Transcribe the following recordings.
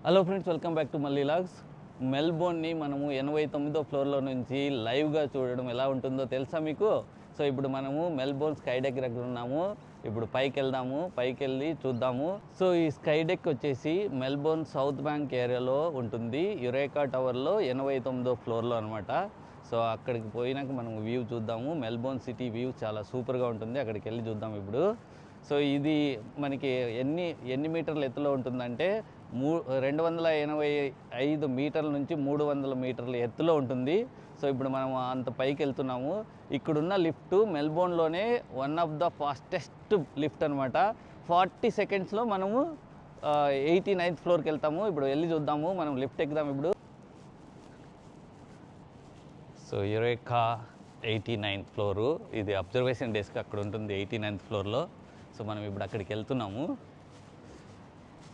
Hello friends, welcome back to మల్లీ logs. మెల్బోర్న్ని మనము 89వ ఫ్లోర్లో నుంచి లైవ్గా చూడడం ఎలా ఉంటుందో తెలుసా మీకు? సో ఇప్పుడు మనము మెల్బోర్న్ స్కై డెక్ దగ్గర ఉన్నాము. ఇప్పుడు పైకి వెళ్దాము, పైకి వెళ్ళి చూద్దాము. సో ఈ స్కై డెక్ వచ్చేసి మెల్బోర్న్ సౌత్ బ్యాంక్ ఏరియాలో ఉంటుంది, యురేకా టవర్లో 89వ ఫ్లోర్లో అనమాట. సో అక్కడికి పోయినాక మనం వ్యూ చూద్దాము. మెల్బోర్న్ సిటీ వ్యూ చాలా సూపర్గా ఉంటుంది, అక్కడికి వెళ్ళి చూద్దాం ఇప్పుడు. సో ఇది మనకి ఎన్ని మీటర్ల ఎత్తులో ఉంటుందంటే 285 మీటర్ల నుంచి 300 మీటర్ల ఎత్తులో ఉంటుంది. సో ఇప్పుడు మనం అంత పైకి వెళ్తున్నాము. ఇక్కడున్న లిఫ్ట్ మెల్బోర్న్లోనే one of the fastest lift అనమాట. 40 సెకండ్స్లో మనము 89th ఫ్లోర్కి వెళ్తాము. ఇప్పుడు వెళ్ళి చూద్దాము, మనం లిఫ్ట్ ఎక్కుదాం ఇప్పుడు. సో యురేకా 89th ఫ్లోరు, ఇది అబ్జర్వేషన్ డెస్క్ అక్కడ ఉంటుంది 89th ఫ్లోర్లో. సో మనం ఇప్పుడు అక్కడికి వెళ్తున్నాము.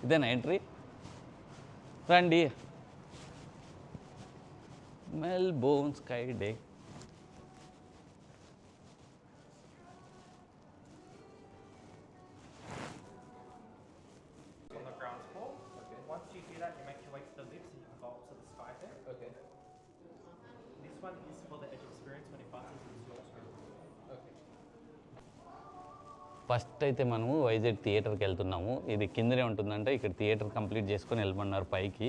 ఇదేనా ఎంట్రీ? రండి. Melbourne sky deck. On the ground floor. Okay. Once you do that, you make your way to the lift so you can go up to the sky deck. Okay. This one is for the edge experience when it buttons into your screen. Okay. First అయితే మనము YZ థియేటర్కి వెళ్తున్నాము. ఇది కిందనే ఉంటుందంటే ఇక్కడ theatre complete చేసుకొని వెళ్ళమన్నారు పైకి.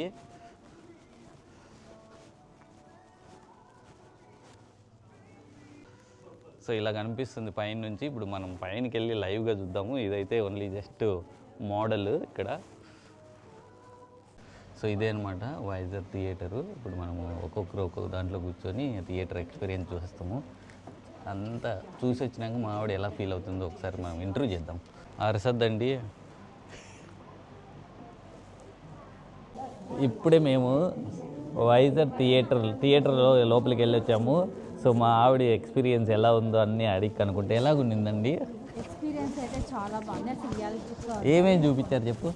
సో ఇలా కనిపిస్తుంది పైన నుంచి. ఇప్పుడు మనం పైనకి వెళ్ళి లైవ్గా చూద్దాము. ఇదైతే ఓన్లీ జస్ట్ మోడల్ ఇక్కడ. సో ఇదే అనమాట వైజాగ్ థియేటరు. ఇప్పుడు మనము ఒక్కొక్క దాంట్లో కూర్చొని థియేటర్ ఎక్స్పీరియన్స్ చూస్తాము. అంతా చూసి వచ్చినాక మా ఆవిడ ఎలా ఫీల్ అవుతుందో ఒకసారి మనం ఇంటర్వ్యూ చేద్దాం. అరసద్దండి. ఇప్పుడే మేము వైజాగ్ థియేటర్లో లోపలికి వెళ్ళి వచ్చాము. సో మా ఆవిడ ఎక్స్పీరియన్స్ ఎలా ఉందో అన్నీ అడిగి కనుక్కుంటే ఎలాగుండిందండి? ఎక్స్పీరియన్స్ అయితే చాలా బాగుంది. అసలు రియాలిటీస్లో ఏమేమి చూపించారు చెప్పు.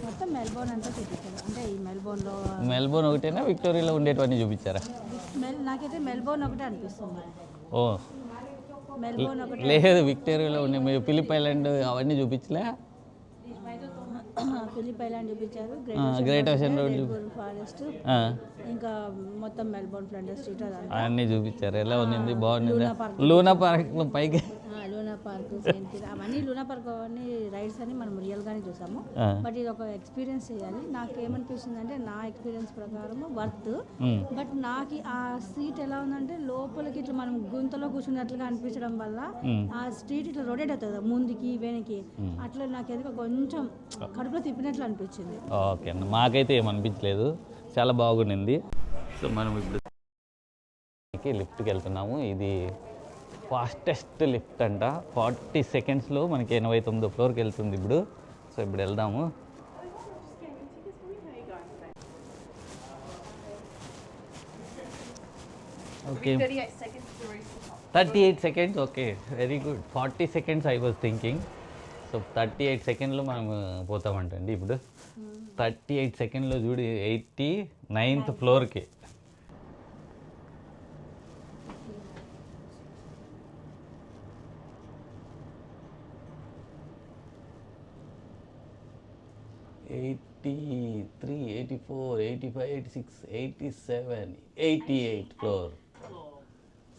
మొత్తం మెల్బోర్న్ అంతా చూపించారు. అంటే ఈ మెల్బోర్న్ ఒకటేనా, విక్టోరియాలో ఉండేటివన్నీ చూపించారా? నాకైతే మెల్బోర్న్ ఒకటే అనిపిస్తుంది. ఓ మెల్బోర్న్ ఒకటి లేదు, విక్టోరియాలో ఉండే మీరు ఫిలిప్ ఐలాండ్ అవన్నీ చూపించలే? ఫిలిప్ ఐలాండ్ చూపించారు, గ్రేట్ ఓషన్ రోడ్ ఫారెస్ట్, ఇంకా మొత్తం మెల్బోర్న్ ఫ్లండర్ స్ట్రీట్ అన్నీ చూపించారు. ఎలా ఉంది? బాగుంది. లూనా పార్క్ పైకి, లూనా పార్క్, అవన్నీ లూనా పార్క్ అవన్నీ రైడ్స్ అని మనం రియల్గానే చూసాము. బట్ ఇది ఒక ఎక్స్పీరియన్స్ చేయాలి. నాకేమనిపిస్తుంది అంటే నా ఎక్స్పీరియన్స్ ప్రకారం వర్త్. బట్ నాకు ఆ సీట్ ఎలా ఉందంటే లోపలికి ఇట్లా మనం గుంతలో కూర్చున్నట్లుగా అనిపించడం వల్ల ఆ స్ట్రీట్ ఇట్లా రొటేట్ అవుతుంది ముందుకి వెనక్కి. అట్లా నాకు ఎందుకు కొంచెం కడుపులో తిప్పినట్లు అనిపించింది. ఓకే అన్న, మాకైతే ఏమనిపించలేదు, చాలా బాగుండింది. సో మనం ఇప్పుడు లిఫ్ట్కి వెళ్తున్నాము. ఇది ఫాస్టెస్ట్ లిఫ్ట్ అంట. 40 సెకండ్స్లో మనకి 89వ ఫ్లోర్కి వెళ్తుంది ఇప్పుడు. సో ఇప్పుడు వెళ్దాము. Okay, 38 seconds. Okay, very good. 40 seconds I was thinking. So 38 సెకండ్లో మనం పోతామంటండి ఇప్పుడు. 38 సెకండ్లో చూడు 89th ఫ్లోర్కి. '83, '84, '85, '86, '87, '88 ఫ్లోర్.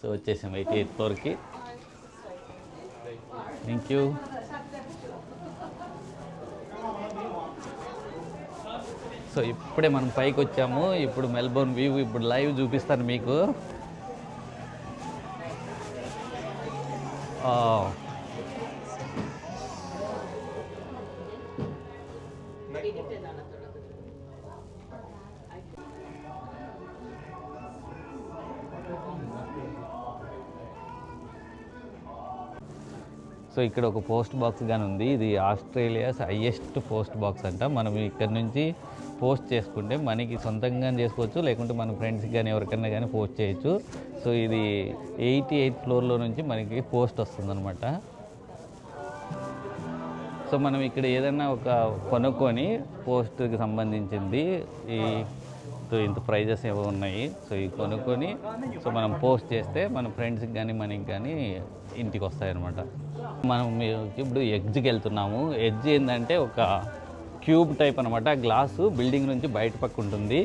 సో వచ్చేసాం 88th ఫ్లోర్కి. Thank you. సో ఇప్పుడే మనం పైకి వచ్చాము. ఇప్పుడు మెల్బోర్న్ వ్యూ ఇప్పుడు లైవ్ చూపిస్తాను మీకు. సో ఇక్కడ ఒక పోస్ట్ బాక్స్ కానీ ఉంది. ఇది ఆస్ట్రేలియాస్ హైయెస్ట్ పోస్ట్ బాక్స్ అంట. మనం ఇక్కడ నుంచి పోస్ట్ చేసుకుంటే మనకి సొంతంగా చేసుకోవచ్చు, లేకుంటే మన ఫ్రెండ్స్కి కానీ ఎవరికైనా కానీ పోస్ట్ చేయొచ్చు. సో ఇది 88th ఫ్లోర్లో నుంచి మనకి పోస్ట్ వస్తుందన్నమాట. సో మనం ఇక్కడ ఏదైనా ఒక కొనుక్కొని పోస్ట్కి సంబంధించింది ఇంత ప్రైజెస్ ఏవో ఉన్నాయి. సో ఇవి కొనుక్కొని సో మనం పోస్ట్ చేస్తే మన ఫ్రెండ్స్కి కానీ మనకి కానీ ఇంటికి వస్తాయన్నమాట. మనం ఇప్పుడు ఎడ్జ్కి వెళ్తున్నాము. ఎడ్జ్ ఏంటంటే ఒక క్యూబ్ టైప్ అనమాట. గ్లాసు బిల్డింగ్ నుంచి బయట పక్క ఉంటుంది.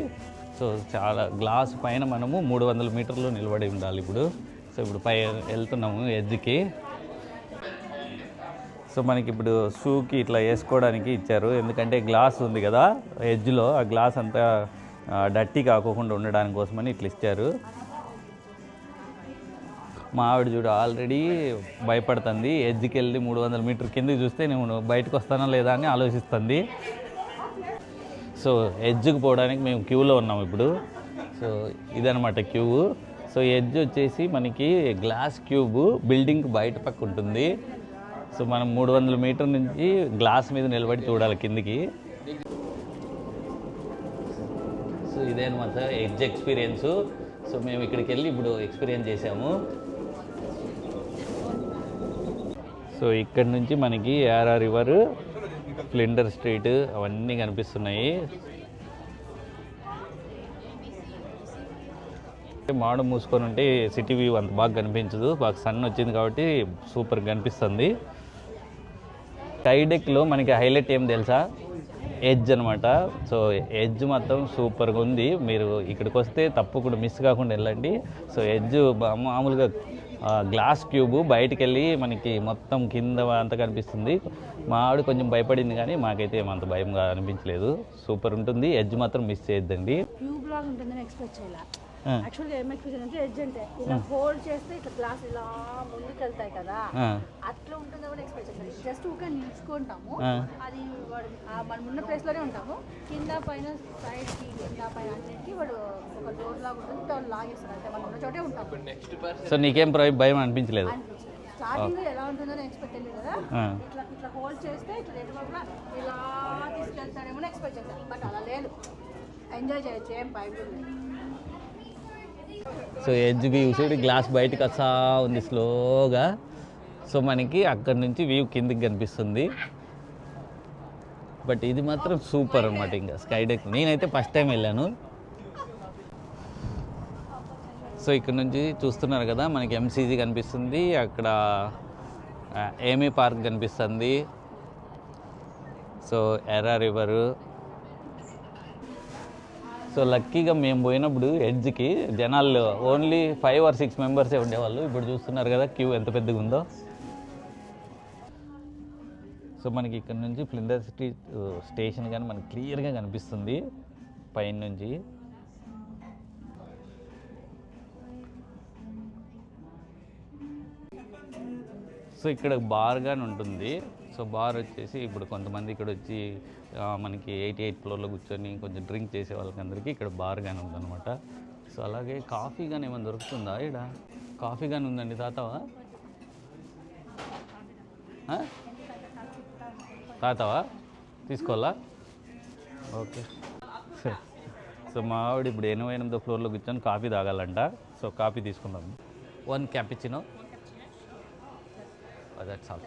సో చాలా గ్లాస్ పైన మనము 300 మీటర్లు నిలబడి ఉండాలి ఇప్పుడు. సో ఇప్పుడు పై వెళ్తున్నాము ఎడ్జ్కి. సో మనకి ఇప్పుడు షూకి ఇట్లా వేసుకోవడానికి ఇచ్చారు, ఎందుకంటే గ్లాస్ ఉంది కదా ఎడ్జ్లో, ఆ గ్లాస్ అంతా డర్టీ కాకోకుండా ఉండడానికి కోసమని ఇట్లా ఇచ్చారు. మా ఆవిడ చూడు ఆల్రెడీ భయపడుతుంది. ఎడ్జ్కి వెళ్ళి 300 మీటర్ కిందకి చూస్తే నేను బయటకు వస్తానా లేదా అని ఆలోచిస్తుంది. సో ఎడ్జ్కి పోవడానికి మేము క్యూలో ఉన్నాము ఇప్పుడు. సో ఇదనమాట క్యూ. సో ఎడ్జ్ వచ్చేసి మనకి గ్లాస్ క్యూబ్ బిల్డింగ్ బయట పక్క ఉంటుంది. సో మనం 300 మీటర్ నుంచి గ్లాస్ మీద నిలబడి చూడాలి కిందికి. సో ఇదే అనమాట ఎడ్జ్ ఎక్స్పీరియన్స్. సో మేము ఇక్కడికి వెళ్ళి ఇప్పుడు ఎక్స్పీరియన్స్ చేసాము. సో ఇక్కడ నుంచి మనకి యారా రివర్, ఫ్లిండర్ స్ట్రీట్ అవన్నీ కనిపిస్తున్నాయి. మాడ మూసుకొని ఉంటే సిటీ వ్యూ అంత బాగా కనిపించదు, బాగా సన్ వచ్చింది కాబట్టి సూపర్గా కనిపిస్తుంది. స్కైడెక్లో మనకి హైలైట్ ఏం తెలుసా, ఎడ్జ్ అనమాట. సో ఎడ్జ్ మాత్రం సూపర్గా ఉంది. మీరు ఇక్కడికి వస్తే తప్పకుండా మిస్ కాకుండా వెళ్ళండి. సో ఎడ్జ్ మామూలుగా గ్లాస్ క్యూబ్ బయటికి వెళ్ళి మనకి మొత్తం కింద అంతా కనిపిస్తుంది. మా ఆవిడ కొంచెం భయపడింది కానీ మాకైతే ఏమంత భయంగా అనిపించలేదు. సూపర్ ఉంటుంది. ఎడ్జ్ మాత్రం మిస్ చేయొద్దండి. ట్యూబ్ లాగా ఉంటుందని ఎక్స్పెక్ట్ చేయాలి. యాక్చువల్గా ఏం ఎక్స్పెక్ట్ అంటే ఎడ్జ్ అంటే ఇలా హోల్డ్ చేస్తే ఇట్లా గ్లాస్ ఇలా ముందుకు వెళ్తాయి కదా, అట్లా ఉంటుందో కూడా ఎక్స్పెక్ట్ చేయాలి. జస్ట్ ఊకే నిల్చుకుంటాము, అది మనం ఉన్న ప్లేస్లోనే ఉంటాము. కింద పైన సైడ్కి కింద పైన అన్నింటికి వాడు ఒక డోర్ లాగా ఉంటుంది, వాడు లాగేస్తారు. అంటే మనం ఉన్న చోటే ఉంటాము. సో నీకేం భయం అనిపించలేదు? స్టార్టింగ్ ఎలా ఉంటుందో ఎక్స్పెక్ట్ తెలియదు కదా, ఇట్లా ఇట్లా హోల్డ్ చేస్తే ఇట్లా ఎటువైపులా ఇలా తీసుకెళ్తాడేమో ఎక్స్పెక్ట్ చేస్తాను. బట్ అలా లేదు, ఎంజాయ్ చేయొచ్చు, ఏం భయం లేదు. సో ఎడ్జ్ వ్యూ చూసి గ్లాస్ బయటకు వస్తా ఉంది స్లోగా. సో మనకి అక్కడి నుంచి వ్యూ కిందికి కనిపిస్తుంది. బట్ ఇది మాత్రం సూపర్ అనమాట. ఇంకా స్కైడెక్ నేనైతే ఫస్ట్ టైం వెళ్ళాను. సో ఇక్కడ నుంచి చూస్తున్నారు కదా మనకి ఎంసీజీ కనిపిస్తుంది, అక్కడ ఏమీ పార్క్ కనిపిస్తుంది. సో ఎర్రా రివరు. సో లక్కీగా మేము పోయినప్పుడు ఎడ్జ్కి జనాలు ఓన్లీ 5 or 6 మెంబర్సే ఉండేవాళ్ళు. ఇప్పుడు చూస్తున్నారు కదా క్యూ ఎంత పెద్దగా ఉందో. సో మనకి ఇక్కడ నుంచి ఫ్లిండర్ స్ట్రీట్ స్టేషన్ కానీ మనకి క్లియర్గా కనిపిస్తుంది పైన నుంచి. సో ఇక్కడ బార్ కానీ ఉంటుంది. సో బార్ వచ్చేసి ఇప్పుడు కొంతమంది ఇక్కడ వచ్చి మనకి 88th ఫ్లోర్లో కూర్చొని కొంచెం డ్రింక్ చేసే వాళ్ళకి అందరికీ ఇక్కడ బార్ కానీ ఉందన్నమాట. సో అలాగే కాఫీ కానీ ఏమైనా దొరుకుతుందా? ఇక్కడ కాఫీ కానీ ఉందండి. తాతావా తాతావా తీసుకోవాలా? ఓకే. సో మా ఆవిడ ఇప్పుడు 88th ఫ్లోర్లో కూర్చొని కాఫీ తాగాలంట. సో కాఫీ తీసుకుందాం. 1 క్యాపుచినో. That's all.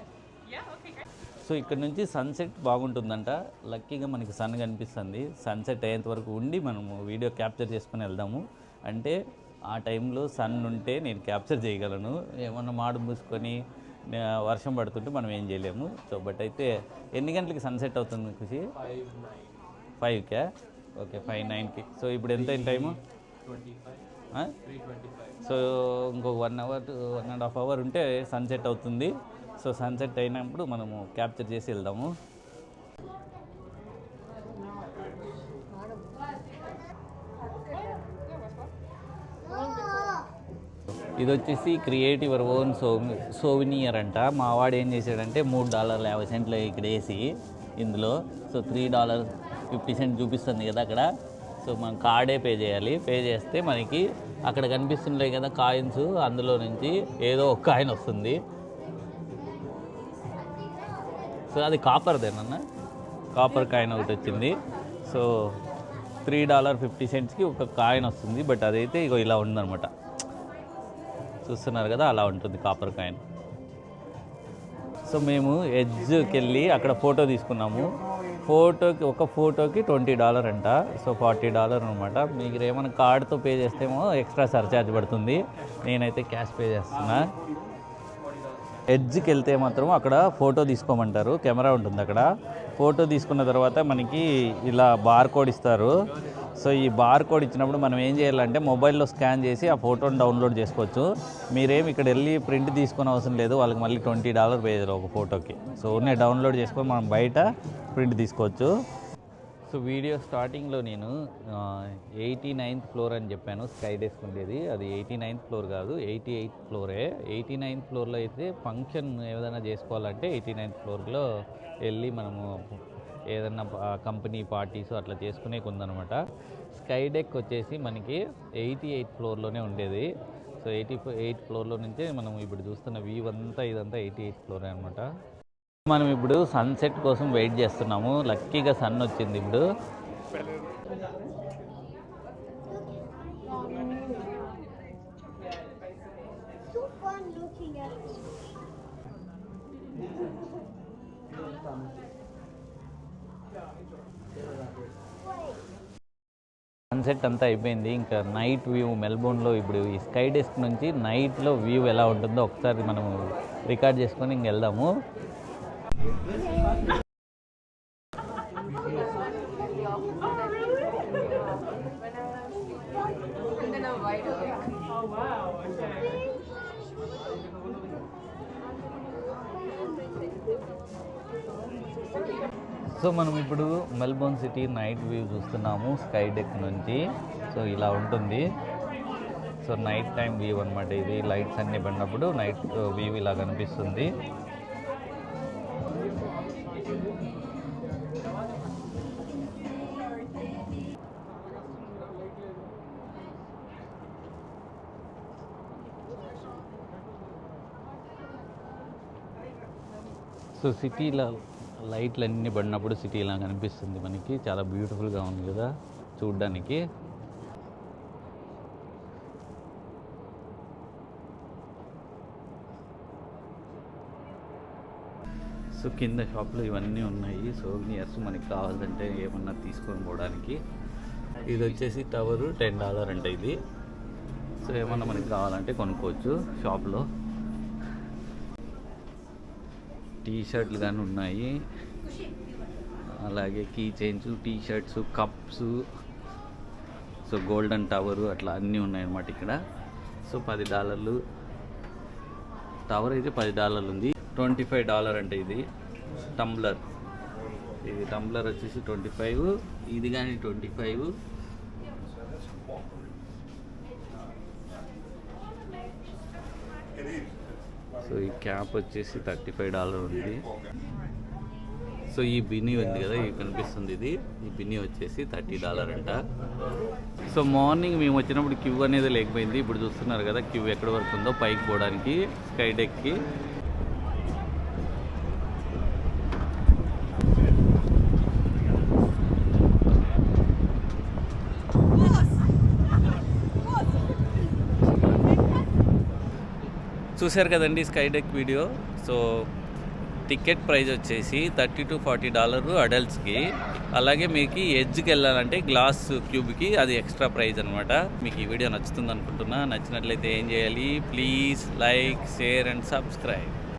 సో ఇక్కడ నుంచి సన్సెట్ బాగుంటుందంట. లక్కీగా మనకి సన్ కనిపిస్తుంది. సన్సెట్ అయ్యేంత వరకు ఉండి మనము వీడియో క్యాప్చర్ చేసుకుని వెళ్దాము. అంటే ఆ టైంలో సన్ ఉంటే నేను క్యాప్చర్ చేయగలను. ఏమన్నా మాడు మూసుకొని వర్షం పడుతుంటే మనం ఏం చేయలేము. సో బట్ అయితే ఎన్ని గంటలకి సన్సెట్ అవుతుంది ఖుషి? 5కా? ఓకే, 5:09కి. సో ఇప్పుడు ఎంత టైము? 3:25. సో ఇంకొక 1 hour 1.5 hour ఉంటే సన్సెట్ అవుతుంది. సో సన్సెట్ అయినప్పుడు మనము క్యాప్చర్ చేసి వెళ్దాము. ఇది వచ్చేసి క్రియేట్ యువర్ ఓన్ సోవినియర్ అంట. మా వాడు ఏం చేశాడంటే $3.50 ఇక్కడ వేసి ఇందులో. సో $3.50 చూపిస్తుంది కదా అక్కడ. సో మనం కార్డే పే చేయాలి. పే చేస్తే మనకి అక్కడ కనిపిస్తుంటాయి కదా కాయిన్స్, అందులో నుంచి ఏదో ఒక కాయిన్ వస్తుంది. సో అది కాపర్దేనన్నా, కాపర్ కాయిన్ ఒకటి వచ్చింది. సో $3.50కి ఒక కాయిన్ వస్తుంది. బట్ అదైతే ఇగో ఇలా ఉందన్నమాట. చూస్తున్నారు కదా, అలా ఉంటుంది కాపర్ కాయిన్. సో మేము ఎడ్జ్కి వెళ్ళి అక్కడ ఫోటో తీసుకున్నాము. ఒక ఫోటోకి $20 అంట. సో $40 అనమాట. మీకు ఏమైనా కార్డుతో పే చేస్తేమో ఎక్స్ట్రా సర్చార్జ్ పడుతుంది. నేనైతే క్యాష్ పే చేస్తున్నా. ఎడ్జ్కి వెళ్తే మాత్రం అక్కడ ఫోటో తీసుకోమంటారు, కెమెరా ఉంటుంది అక్కడ. ఫోటో తీసుకున్న తర్వాత మనకి ఇలా బార్ కోడ్ ఇస్తారు. సో ఈ బార్ కోడ్ ఇచ్చినప్పుడు మనం ఏం చేయాలంటే మొబైల్లో స్కాన్ చేసి ఆ ఫోటోని డౌన్లోడ్ చేసుకోవచ్చు. మీరేం ఇక్కడ వెళ్ళి ప్రింట్ తీసుకునే అవసరం లేదు, వాళ్ళకి మళ్ళీ $20 పే చేయాలి ఒక ఫోటోకి. సో ఉన్న డౌన్లోడ్ చేసుకొని మనం బయట ప్రింట్ తీసుకోవచ్చు. సో వీడియో స్టార్టింగ్లో నేను 89th ఫ్లోర్ అని చెప్పాను, స్కై డెస్క్ ఉండేది. అది 89th ఫ్లోర్ కాదు, 88th ఫ్లోరే. 89th ఫ్లోర్లో అయితే ఫంక్షన్ ఏదైనా చేసుకోవాలంటే 89th ఫ్లోర్లో వెళ్ళి మనము ఏదన్నా కంపెనీ పార్టీస్ అట్లా చేసుకునే ఉందన్నమాట. స్కై డెక్ వచ్చేసి మనకి 88th ఫ్లోర్లోనే ఉండేది. సో 88th ఫ్లోర్లో నుంచే మనం ఇప్పుడు చూస్తున్న వ్యూ అంతా ఇదంతా 88th ఫ్లోరే అనమాట. మనం ఇప్పుడు సన్సెట్ కోసం వెయిట్ చేస్తున్నాము. లక్కీగా సన్ వచ్చింది ఇప్పుడు. సన్సెట్ అంతా అయిపోయింది. ఇంకా నైట్ వ్యూ మెల్బోర్న్లో ఇప్పుడు ఈ స్కై డెస్క్ నుంచి నైట్లో వ్యూ ఎలా ఉంటుందో ఒకసారి మనం రికార్డ్ చేసుకొని ఇంక వెళ్దాము. సో మనం ఇప్పుడు మెల్బోర్న్ సిటీ నైట్ వ్యూ చూస్తున్నాము స్కై డెక్ నుంచి. సో ఇలా ఉంటుంది. సో నైట్ టైం వ్యూ అనమాట ఇది. లైట్స్ అన్నీ పడినప్పుడు నైట్ వ్యూ ఇలా కనిపిస్తుంది. సో సిటీలో లైట్లు అన్నీ పడినప్పుడు సిటీ ఇలా కనిపిస్తుంది మనకి. చాలా బ్యూటిఫుల్గా ఉంది కదా చూడ్డానికి. సో కింద షాప్లో ఇవన్నీ ఉన్నాయి. సోవినియర్స్ మనకి కావాలంటే ఏమన్నా తీసుకొని పోవడానికి. ఇది వచ్చేసి టవరు $10 అంటే ఇది. సో ఏమన్నా మనకి కావాలంటే కొనుక్కోవచ్చు షాప్లో. టీ షర్ట్లు కానీ ఉన్నాయి, అలాగే key chains, T shirts, cups, so golden tower అట్లా అన్నీ ఉన్నాయన్నమాట ఇక్కడ. సో $10 టవర్ అయితే $10 ఉంది. $25 అంటే ఇది టంబ్లర్. ఇది టంబ్లర్ వచ్చేసి 25, ఇది కానీ 25. సో ఈ క్యాప్ వచ్చేసి $35 ఉంది. సో ఈ బిన్నీ ఉంది కదా, ఇది కనిపిస్తుంది, ఈ బిన్నీ వచ్చేసి $30 అంట. సో మార్నింగ్ మేము వచ్చినప్పుడు క్యూ అనేది లేకపోయింది. ఇప్పుడు చూస్తున్నారు కదా క్యూ ఎక్కడి వరకు ఉందో పైకి పోవడానికి స్కై డెక్కి. చూశారు కదండి sky deck video. So ticket price వచ్చేసి $30 to $40 అడల్ట్స్కి. అలాగే మీకు ఎడ్జ్కి వెళ్ళాలంటే గ్లాస్ క్యూబ్కి అది ఎక్స్ట్రా ప్రైస్ అనమాట. మీకు ఈ వీడియో నచ్చుతుంది అనుకుంటున్నా. నచ్చినట్లయితే ఏం చేయాలి, please like, share and subscribe.